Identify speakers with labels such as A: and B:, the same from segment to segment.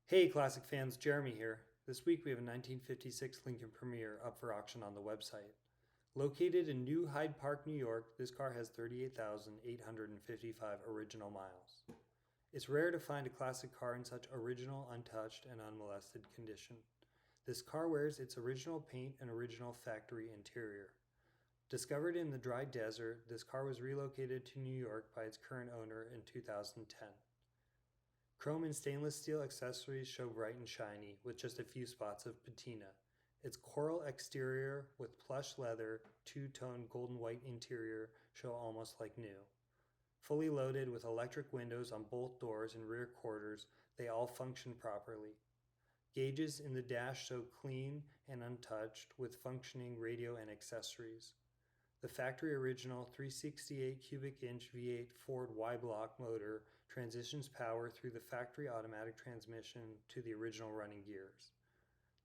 A: Hey, classic fans, Jeremy here. This week we have a 1956 Lincoln Premier up for auction on the website. Located in New Hyde Park, New York, this car has 38,855 original miles. It's rare to find a classic car in such original, untouched, and unmolested condition. This car wears its original paint and original factory interior. Discovered in the dry desert, this car was relocated to New York by its current owner in 2010. Chrome and stainless steel accessories show bright and shiny, with just a few spots of patina. Its coral exterior with plush leather, two-tone golden white interior show almost like new. Fully loaded with electric windows on both doors and rear quarters, they all function properly. Gauges in the dash show clean and untouched with functioning radio and accessories. The factory original 368 cubic inch V8 Ford Y-block motor transitions power through the factory automatic transmission to the original running gears.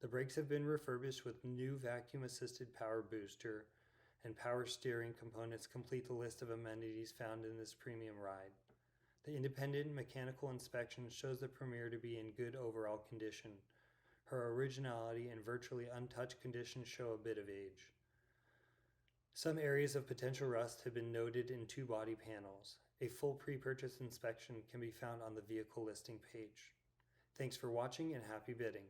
A: The brakes have been refurbished with new vacuum assisted power booster, and power steering components complete the list of amenities found in this premium ride. The independent mechanical inspection shows the Premier to be in good overall condition. Her originality and virtually untouched condition show a bit of age. Some areas of potential rust have been noted in two body panels. A full pre-purchase inspection can be found on the vehicle listing page. Thanks for watching and happy bidding.